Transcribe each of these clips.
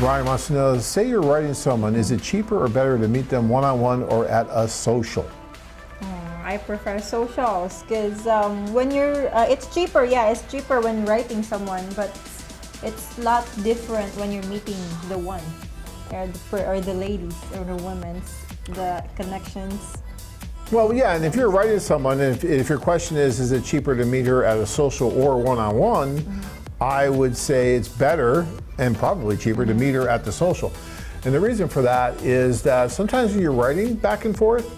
Ryan wants to know, say you're writing someone, is it cheaper or better to meet them one-on-one or at a social? I prefer socials because when you're, it's cheaper. Yeah, it's cheaper when writing someone, but it's a lot different when you're meeting the one, or the ladies, or the women's, the connections. Well, yeah, and if you're writing someone, if your question is it cheaper to meet her at a social or one-on-one, I would say it's better and probably cheaper to meet her at the social. And the reason for that is that sometimes when you're writing back and forth,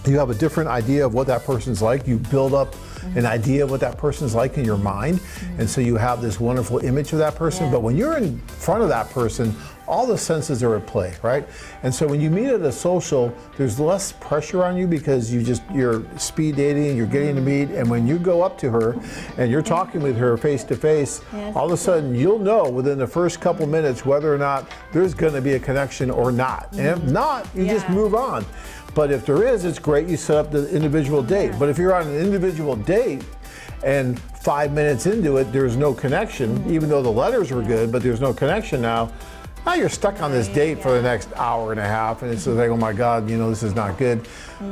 you have a different idea of what that person's like. You build up an idea of what that person's like in your mind. And so you have this wonderful image of that person. Yeah. But when you're in front of that person, all the senses are at play, right? And so when you meet at a social, there's less pressure on you because you're speed dating, you're getting to meet, and when you go up to her and you're talking with her face to face, all of a sudden you'll know within the first couple minutes whether or not there's gonna be a connection or not. And if not, you just move on. But if there is, it's great, you set up the individual date. But if you're on an individual date and 5 minutes into it, there's no connection, even though the letters were good, but there's no connection now you're stuck on this date for the next hour and a half, and it's like, oh my God, this is not good.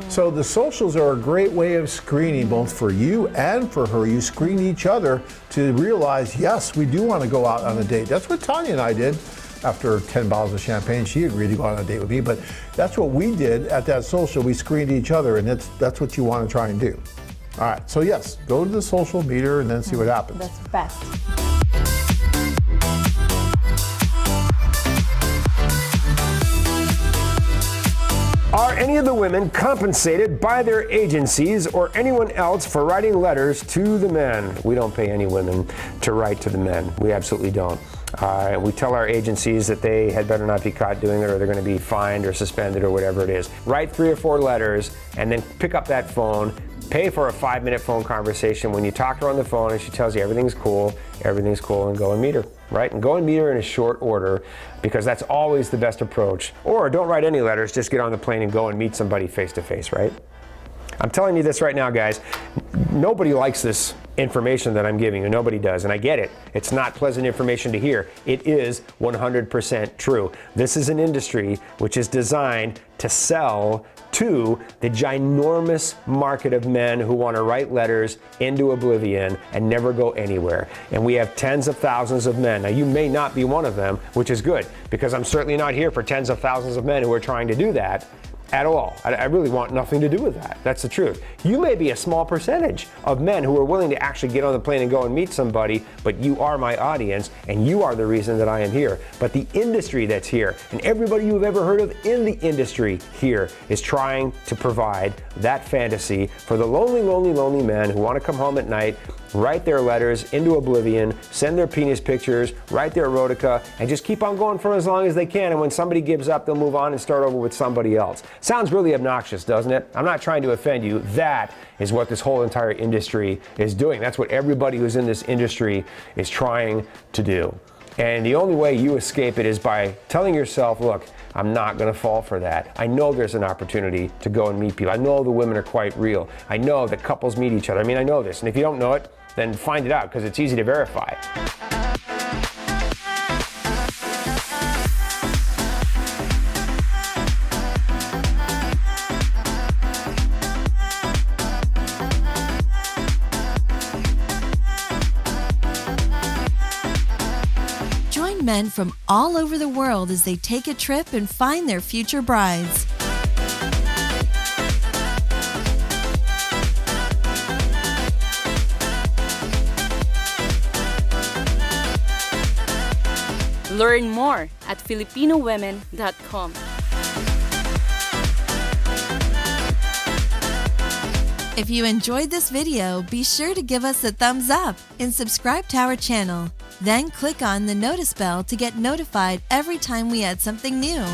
So the socials are a great way of screening, both for you and for her. You screen each other to realize, yes, we do want to go out on a date. That's what Tanya and I did. After 10 bottles of champagne, she agreed to go on a date with me, but that's what we did at that social. We screened each other, and that's what you want to try and do. All right, so yes, go to the social, meet her, and then see what happens. That's best. Are any of the women compensated by their agencies or anyone else for writing letters to the men? We don't pay any women to write to the men. We absolutely don't. We tell our agencies that they had better not be caught doing it, or they're going to be fined or suspended or whatever it is. Write 3 or 4 letters and then pick up that phone. Pay for a 5-minute phone conversation. When you talk to her on the phone and she tells you everything's cool, and go and meet her, right? And go and meet her in a short order, because that's always the best approach. Or don't write any letters, just get on the plane and go and meet somebody face to face, right? I'm telling you this right now, guys. Nobody likes this information that I'm giving you. Nobody does, and I get it. It's not pleasant information to hear. It is 100% true. This is an industry which is designed to sell to the ginormous market of men who want to write letters into oblivion and never go anywhere. And we have tens of thousands of men. Now, you may not be one of them, which is good, because I'm certainly not here for tens of thousands of men who are trying to do that at all. I really want nothing to do with that. That's the truth. You may be a small percentage of men who are willing to actually get on the plane and go and meet somebody, but you are my audience, and you are the reason that I am here. But the industry that's here, and everybody you've ever heard of in the industry here, is trying to provide that fantasy for the lonely, lonely, lonely men who want to come home at night, write their letters into oblivion, send their penis pictures, write their erotica, and just keep on going for as long as they can. And when somebody gives up, they'll move on and start over with somebody else. Sounds really obnoxious, doesn't it? I'm not trying to offend you. That is what this whole entire industry is doing. That's what everybody who's in this industry is trying to do. And the only way you escape it is by telling yourself, look, I'm not going to fall for that. I know there's an opportunity to go and meet people. I know the women are quite real. I know that couples meet each other. I mean, I know this. And if you don't know it, then find it out, because it's easy to verify. Join men from all over the world as they take a trip and find their future brides. Learn more at filipinowomen.com. If you enjoyed this video, be sure to give us a thumbs up and subscribe to our channel. Then click on the notice bell to get notified every time we add something new.